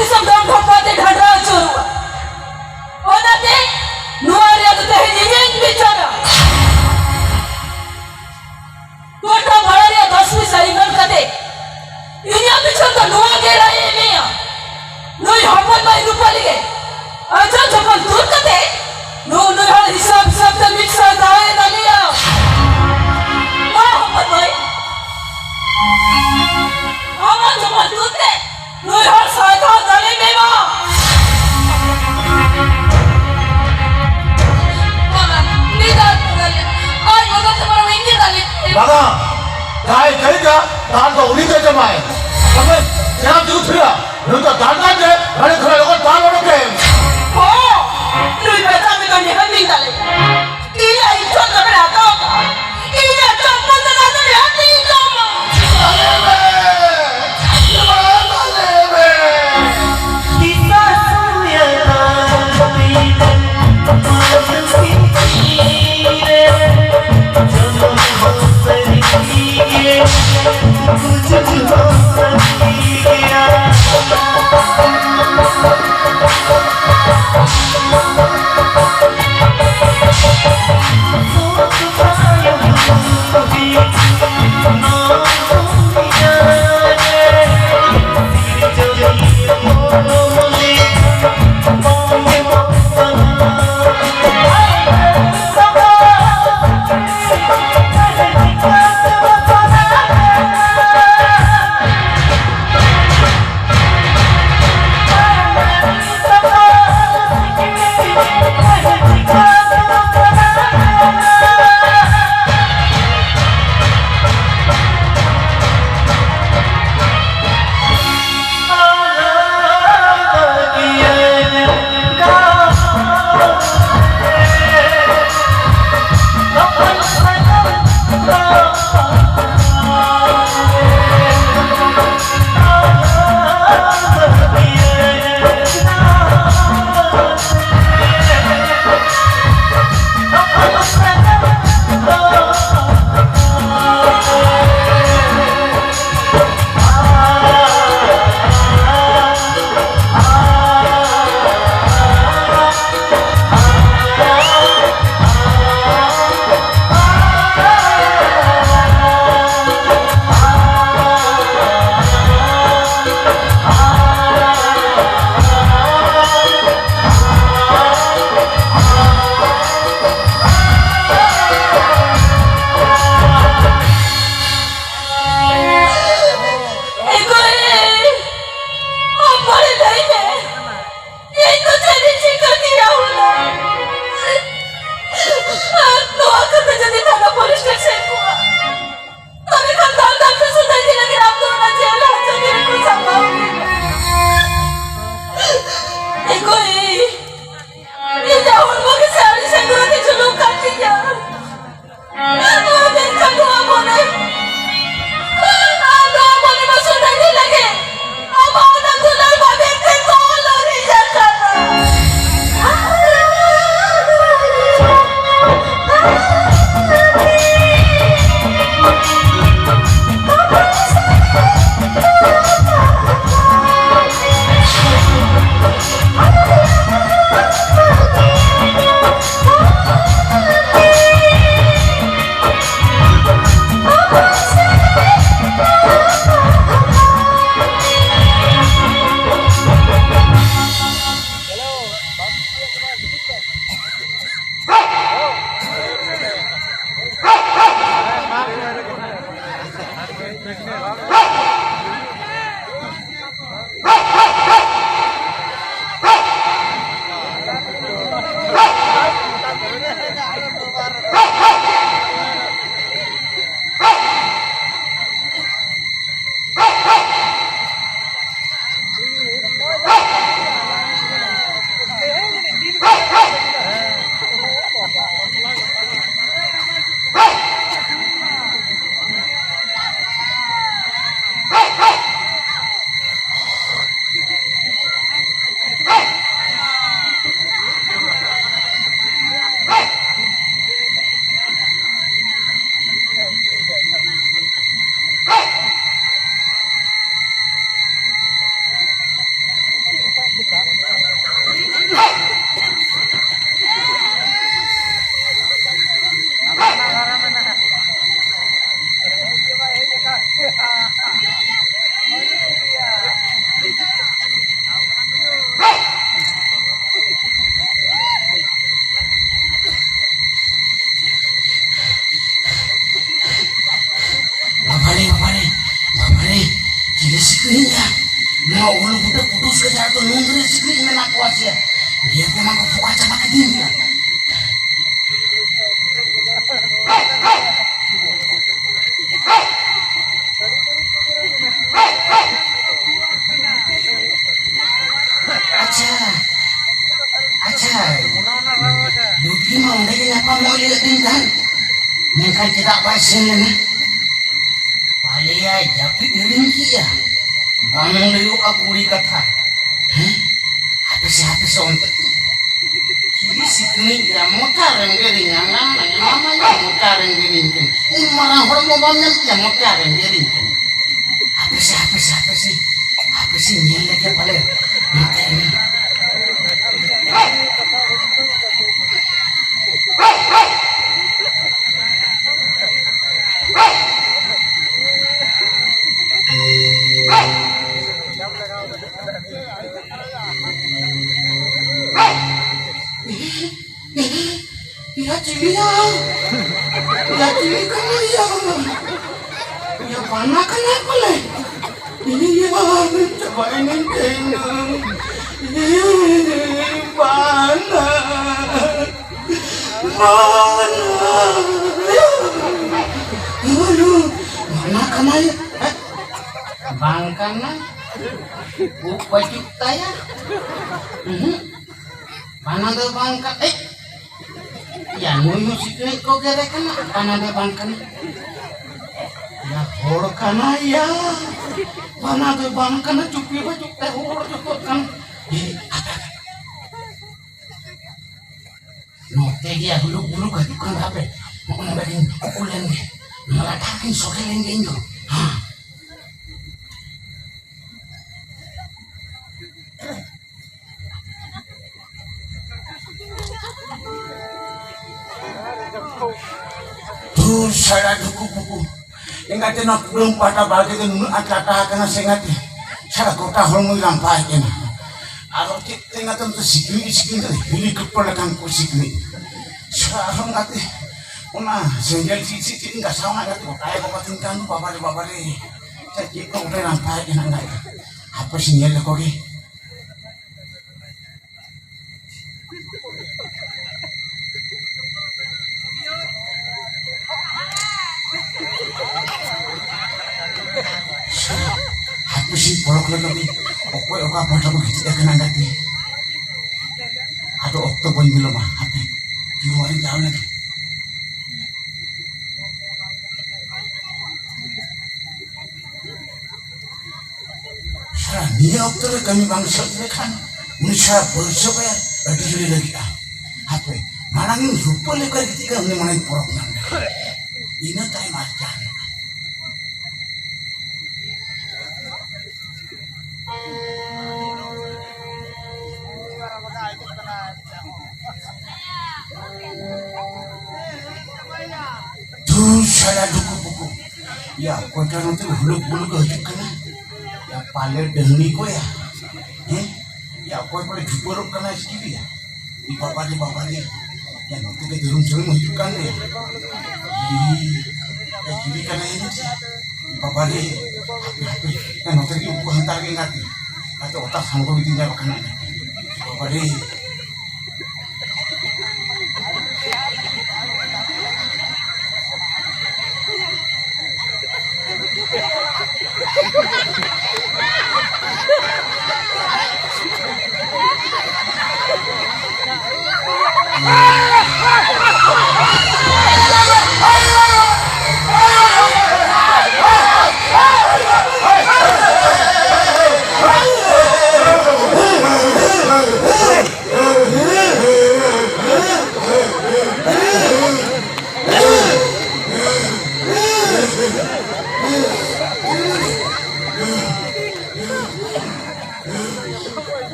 दिसम दम ठोपाते ढाडरा चोरुआ ओनाते नुआरे अदते निजेन बिचारा तोटा भड़ारे 10वीं साइबर कदे इन्या बिचर तो नुआ गेला ये मेया नोई हपन बाई रुपालिगे अच्छा जपन दूर कदे नो हर हिसाब सब द मिक्सर दाए दालिया मा हपन बाई आमा जपन दूर दे नोई हर साइदा दाले मेवा बाबा काय करेगा दान तो उन्हीं के जमाए हमें क्या दूध फिरा नो तो दान ना दे बड़े थोड़े लोग दान वालों के ओ नोई बेटा में कने हम नहीं डाले इला इच्छा तो मेरा आता होगा इला चप्पल तो ना तो याती कम किसा सुया कुछ हो सकी Mau ulu budak putus ke jatuh nunggu sikri menak kuat ya. Dia memang kau kaca pakai dia. Acha, Luki mau dari apa mau lihat tinggal? Mengkan tidak pasien lena. Palia jadi ringki ya. Bangun liu aku kata. Habis untuk kiri sikni ya motor yang gering yang namanya motor yang gering kan. Ini marah orang mau bangun ya motor yang gering kan. Habis nyel lagi paling. Ya cili kamu ya. Ya panah kenapa le? Iya, coba ini gendong. Mana? Aduh, mana kana ya? Bang kana? Baju taya? Mana tuh bang kana? Ya nuyu sikni kok gere kana? Mana tuh bang kana? Ya hor kana ya. Mana tuh bang kana cupi baju teh hor cukup kan? No, dia bulu gak kan apa? Mau ngadain pukulan deh, ngelatakin sokelin genjo. Tuh saya buku. Ingatin aku belum pada bagian atata kena sengati. Saya kota hormon lampai kena. Kalau kita ingatan tu sikni ini keponakan ku sikni. Sekarang ngati, una senjal sisi enggak sama ngati. Kaya kau tingkan tu babari. Jadi kau udah lampai kena ngati. Apa sinyal kau ke? Apa sih polok lagi? Oke, apa coba kita kena ngati. Ada Oktober ini loh mah, apa? Di luar jauh lagi. Dia Oktober kami bangsa kan, Indonesia bersebar, berdiri lagi ah. Apa? Malangin rupa lekar ketika mengenai porok nanda. Ini time aja. Tuh saya buku. Ya, kau kan nanti huluk kan? Ya paler dahulu kau ya. Ya kau boleh diburuk karena segini ya. Di bapaknya. Ya nanti ke jarum menghidupkan ya. Ya gini karena ini sih. Di bapaknya. Ya nanti di buku hantar ke ngati. Atau otak sanggup ditinjau kanan. Di bapaknya.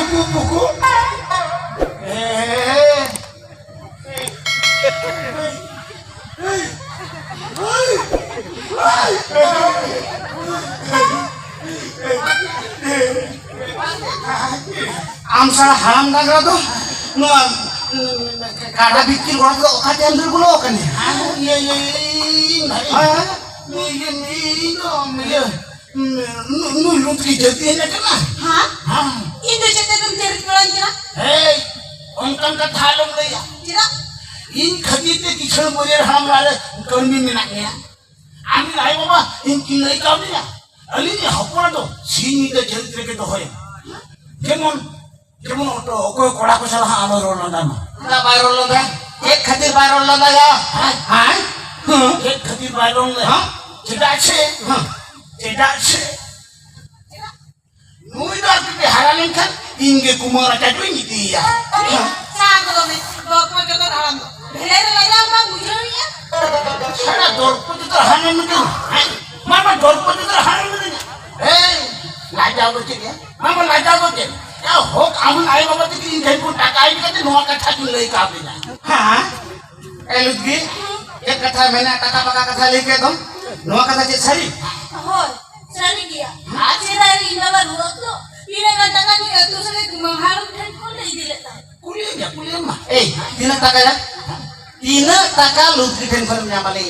Buku. Amsal haram dagra tuh no kada bikin orang tuh kati ambil gulo kan ya iya iya iya nu lu jadi aja kan Hah? Indo cerita dong cerit pulang kira? hei onkan ka thalong le ya Kira? in khadite kichon borer hamare कर्मी मिनाके আমি নাই বাবা in কি নাই কাবি না আলি নি হপনা তো সিনিতে চরিত্র কে তো হয় যেমন যেমন অটো অকয় কড়া কষাল আলো রোল না না বাইরল না এক খাতির বাইরল না গা হ্যাঁ এক খাতির বাইরল না যেটা আছে যেটা আছে nuy dar ke haralan kan inge kumara ta duin dia Saan ko kami? Bok mo kito alam ko. Hilera lang lang bang bujur niya? সারা দরপতি তো হারান না মামা দরপতি তো হারান না এই লাজা বলছে কে মামা লাজা বলছে ya হোক আমি আই বাবা থেকে ইনকাই কোন টাকা আই কাতে নোয়া কথা তুই লই কাবে না হ্যাঁ এলুদগি এক কথা মেনা টাকা পাকা কথা লিখে দম নোয়া কথা যে সারি Hoy, sari dia. Sirari indaba ruwag to. Pinaganda ka niya ito sa mangharap din ko na idilita. kuliah mah tina taka ya tina taka lutri kan kon nyamale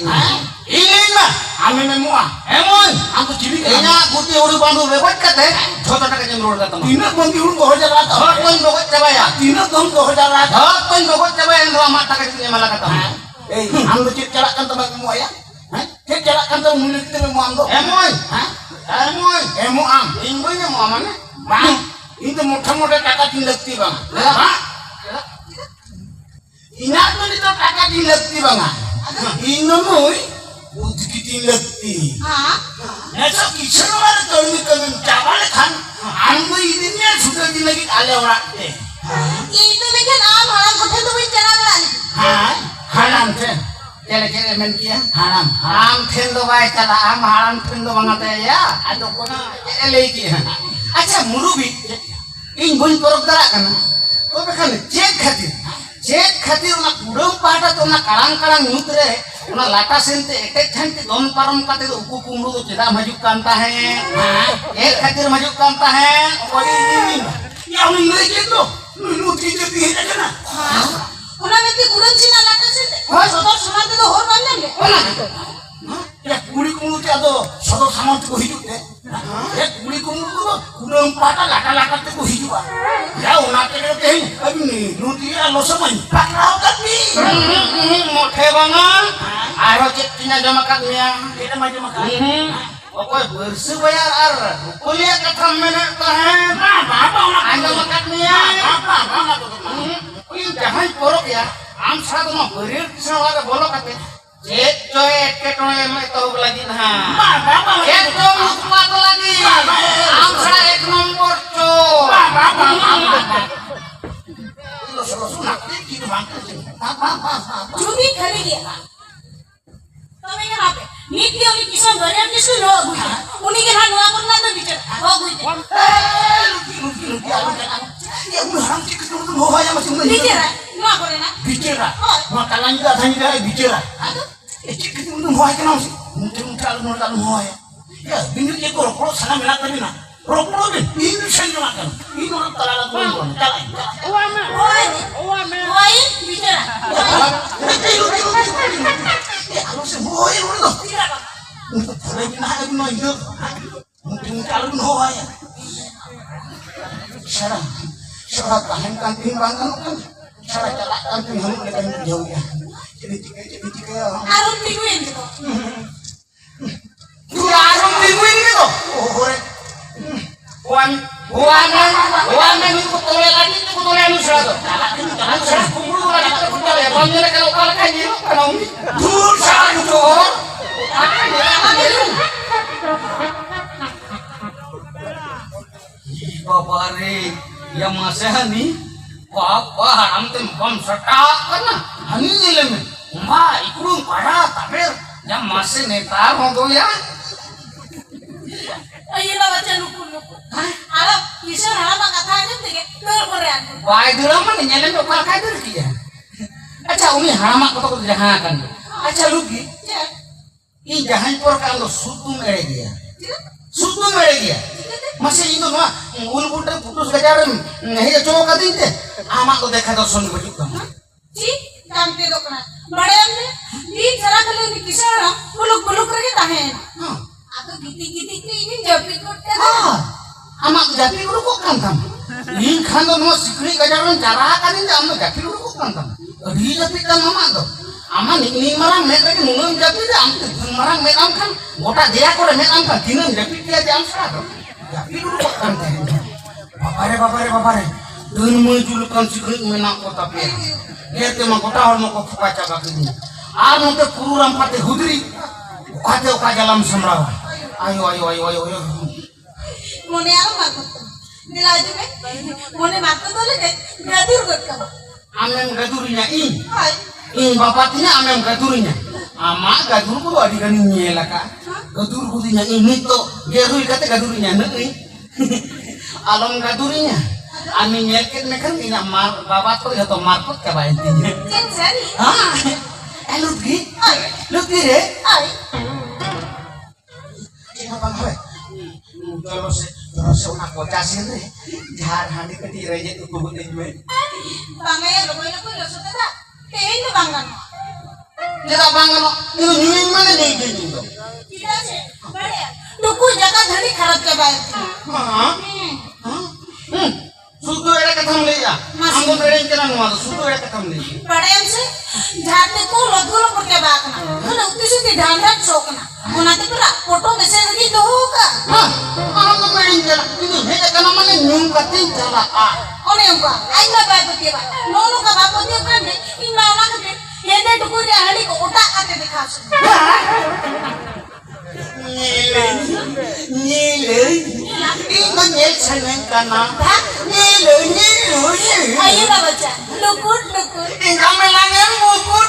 ini mah ame memua emon aku cibi ina guti uru bandu bebot kate jota taka jemrol kata mah tina kon diurun go jala ta hot kon bokot coba ya tina kon go jala ta hot kon bokot coba yang lama taka nyamala kata mah anu cip calakan teman semua ya cip calakan teman mulut teman mu amdo emon emon emu am inggonya mu amane bang itu motor taka tinlekti bang Ingat mo dito taka dilagti ba nga? Ino mo buti dilagti. Ha? Nasa kitchen mo na tormi ka ng chawal kan. Ang mo idin niya sudah dilagit alawrat eh. Ito bikin haram kothe to bicara lang. Ha? Haram ten. Kaya men kiya haram. Haram ten do bay kala am haram ten do bangate ya. Ado ko na elei ki. Acha murubi. In bun porok dara kana. Ko bekan check खातिर ना कुडम पाटा तो ना कड़ांग नुतरे ना लाटा सेंते एटे छंते दोन परम काते उकु कुंडू तो चेदा मजुक कांता है एक खातिर मजुक कांता है कोई या उन ले के तो नुती जती है ना Una vez que kuran sina lata se. Sodor samante to hor banne le. ya कुड़ी कुंडू के तो सदर सामंत को हिजु दे एक कुड़ी कुंडू को कुडम पाटा लाटा लाटा ते को हिजु ya una te ke abi ni नुती लो समझ पकड़ाओ कभी मोठे bangan aro cetnya jamakat nya kita mah jamakat okoy bersih bayar ar kuliah kata menek tahan apa anda makat nya apa ini jangan porok ya am satu mah berir kisah bolok kate cek coy ketone mah tahu lagi nah ketong kuat lagi am sa ek nomor Jumi khari dia. Tome ke hape. Niti oni kisan barian kisu no gui. Uni ke han nuwa kurna to bicara. Ho gui. Luki ya udah haram cik itu tuh bawa ya masih Bicara. Nuwa korena. bicara makanan juga tanya dia bicara cik itu tuh bawa kenal sih mungkin kalau bawa ya bingung dia korok sana melat tapi na korok ini saya makan ini orang talaga tuh Hoy, bicara. ya kalau semua ini udah Bicara. lagi nak aku mau hidup mungkin kalau bawa ya syarat tahan kan timbangkan kan syarat jalan kan dengan jauh ya jadi tiga Arun mingguin gitu. Kurang mingguin gitu Buanan itu kutole lagi itu kutole anu serato anu serato kubur lagi itu kutole bangnya kalau kalah kaji kan umi dur salah itu babare yang masih nih papa haram tem bom setak kan hani nilai ma ikurung para taber yang masih netar mau ya Ayo lah baca lupu. Alam, kisah haram kata aja tuh ke Korean. Wah itu lama nih nyelem tuh kalau kayak itu dia. Acha umi haram aku tuh jahat kan. Acha lugi. ᱤᱧ ᱡᱟᱦᱟᱸᱧ ᱯᱚᱨ ᱠᱟᱜ ᱟᱢ ᱫᱚ ᱥᱩᱫᱩᱢ ᱮᱲᱮ ᱜᱮᱭᱟ ᱥᱩᱫᱩᱢ ᱮᱲᱮ ᱜᱮᱭᱟ ᱢᱟᱥᱮ ᱤᱧ ᱫᱚ ᱱᱚᱣᱟ ᱩᱞ ᱵᱩᱴᱟᱹ ᱯᱩᱴᱩᱥ ᱜᱟᱡᱟᱲᱮᱢ ᱦᱮᱡ ᱦᱚᱪᱚ ᱠᱟᱹᱫᱤᱧ ᱛᱮ ᱟᱢᱟᱜ ᱫᱚ ᱫᱮᱠᱷᱟ ᱫᱚᱨᱥᱚᱱ ᱜᱮ ᱵᱟᱹᱪᱩᱜ ᱛᱟᱢᱟ ठीक काम पे दो कना बड़े हमने दिन चला खले नि किसान बुलुक बुलुक रगे ताहे आतो गीती गीती के इन जपी कोटे amak jadi uruk kan tam in kan do no sikri gajaran cara kan ini am jadi uruk kan tam di jadi kan mama do ama ni marang me lagi nunun jadi am marang me am kan gota dia kore me am kan dinun jadi dia jam sa do jadi uruk kan tam babare dun mu julukan sikri menak kota pe dia te ma kota hor mo ko paca ba kini ar mo te pururam pate hudri kate ka jalam samrawa ayo मोने आरो मारको दिलाजु में मोने मारको तो ले गादुर गट का amem gadurinya hi in bapaknya amem gadurinya ama gadur ko adi kan nyela ka gadur ko dinya ini to gerui kata gadurinya nei alam gadurinya ami nyeket mekan ina mar babat ko ya to marput ka ba intinya जेन सरी lutgi lutgi re हाय apa gue terus una kocasin deh jahar handi ke di reje itu kubut gue bangaya lo koy lo sota te ino bangan jeda bangan itu nying mana nih gini tuh tidak sih bade duku jaga धनी खराब के bye sudu era katam le ya ambo mere kena nuwa sudu era katam le बड़े हमसे झाते को लदगुलो पड़ के बाकना खन उतिसी ती ध्यान रख सोकना उनाते पूरा फोटो मैसेज की दो का ambo mere kena ini hega kana mane nyum katin chala ओने उका आइला बाय पके बा नोनो का बापो दियो करने इन मावना के येने टुकु रे हड़ी को उठा आते दिखा सु nyile ini nyel seneng kana nyile आइए ना बच्चा लुकुट लुकुट Tinggal melangin bukut.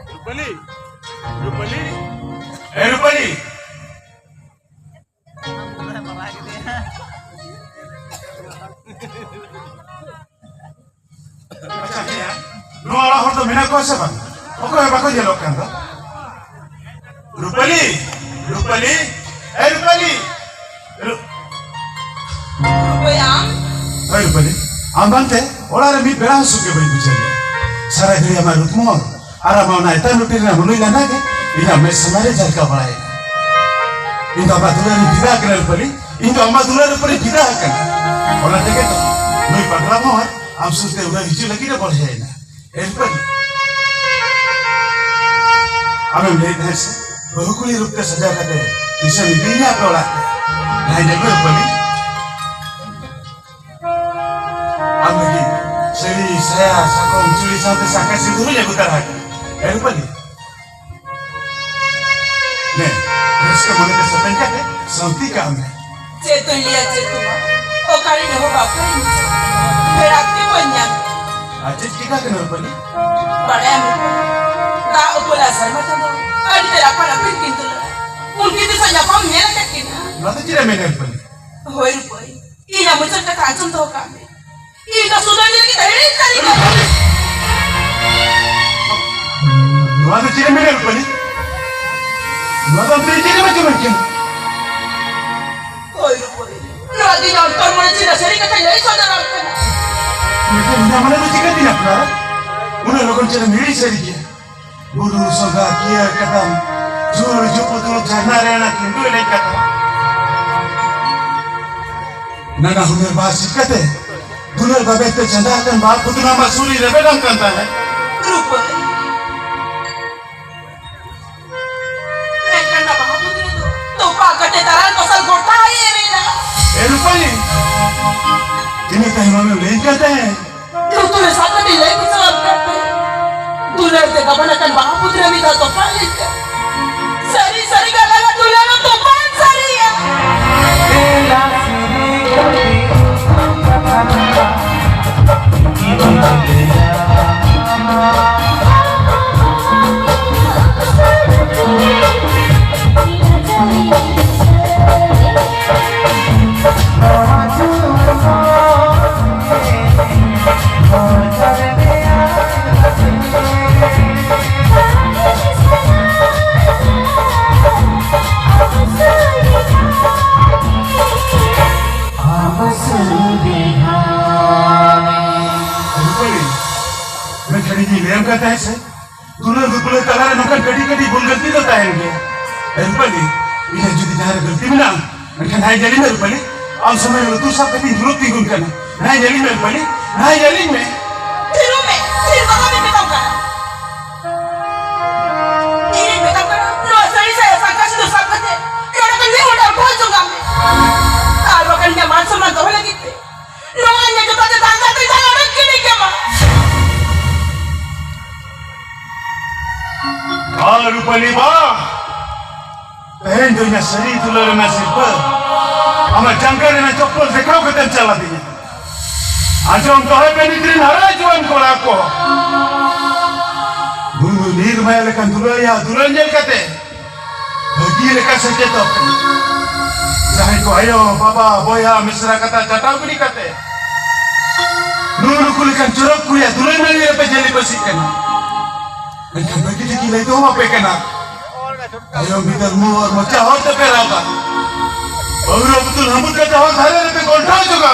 Rupali Rupali ए रुपाली अच्छा क्या नो आला हो तो बिना को से बन ओको है बाको ये लोग कहता रुपाली रुपाली ए रुपाली Bayang, ए रुपाली हम बनते ओला रे मी बेड़ा सुके बई बिचले सारा घड़ी हमारे रुकमो आरा मावना इतना लुटी ना मुनुई ना के इना मैं समारे जल का बड़ाए इन तो बादुला ने विदा कर रुपाली इन तो अम्मा दुला रुपाली विदा कर ओला देखे तो नई पगला मो हम सोचते उड़ा हिचू लगी ना बढ़ जाए ना ए रुपाली हमें लेट है से बहुकुली रूप से सजा करते इसे मिलने पे ओला नहीं देखो Rupali Amegi, seri saya sakong curi sampai sakai dulu ya bukan lagi. Lupa nih. Nih, terus kemana ke sepenjak ya? Santi kami. Cetu lihat cetu mah. Oh kali ini mau bapak ini. Berarti banyak. Aceh kita kenal lupa nih. Pada yang tak upola sama tuh. Ada tidak pada pintu lah. Mungkin itu saja pamnya kan kita. Nanti tidak mengenal lupa nih. Hoi lupa. Ini macam kata acung tahu kami. Ini sudah jadi kita ini tadi kan. Nanti tidak mengenal lupa nih. Nanti tidak macam-macam. Hoi lupa. Nanti nonton mana cina seri kata jadi saudara kan. Mereka mana tu jika tidak pernah. Udah lakukan cara miri seri dia. Guru soga kia kata. Juru jupu tulu jana rena kindu ini kata. Nana hunir bahasa kata. Dunia bapak itu janda akan bapak putu nama suri rebedam kanta है. Lupa. Mereka nak bapak putu itu. Tuh pak kata taran pasal gotai ini dah. रुपा नी ini kah mami lain kata है Itu tulis apa di lain salah kata. Dunia itu kapan akan bapak putu yang minta topan itu. Sari kalau dunia itu topan sari ya. कहता है से दुल्हन दुल्हन तलारे नौकर कड़ी बोल गलती करता है इनके रुपली इन्हें जुदी जहाँ गलती मिला मैं नहीं जली में रुपली अब समय में तू सब कभी दुरुस्त नहीं गुन करना नहीं जली में रुपली नहीं जली में फिर बाबा में बताऊं का ini बताऊं का लो सही से ऐसा कैसे तो सब करते क्या ना कहीं उड़ा बोल दूंगा मैं kalau kan dia masuk man tahu lagi lo hanya kita tanda tu jangan orang kini ke mah रुपली बा पहन जो ना सरी तुलर ना सिर्फ हमें जंगल में चप्पल से खाओ के चला दिया आज हम तो है बेनिद्रीन हरा जुआन को लाको दुनु नीर में लेकिन दुल्हन जल कते बगी लेकर सके तो चाहे को आयो बाबा बोया मिश्रा कता चटावड़ी कते नूर को लेकर चुरक कुया दुल्हन ने पे जली बसी करना लेकिन बगी की ले तो हम पे करना आयो भीतर मुंह और मचा हो तो पे रहा और अब तो हम का चाहो धारे पे गोल्टा चुका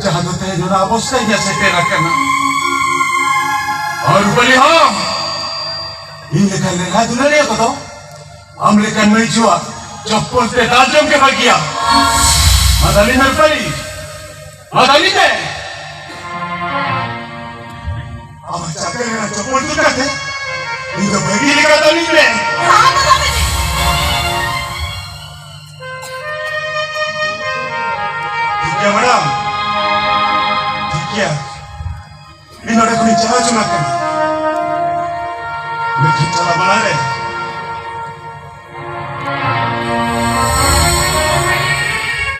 जहां तो तेरे जो ना अवस्था ही ऐसे पे रखना और बोले हाँ इन लेकर ले हाथ दुल्हन को तो हम लेकर नहीं छुआ चप्पल से दाजम के बगिया मदाली नरपली मदाली ने अब चाके मेरा चप्पल तो कहते इन तो बगी लेकर दाली ने हाँ बताओ ठीक है मैडम ठीक है इन और कोई चाह चुना करना मैं चला बना रहे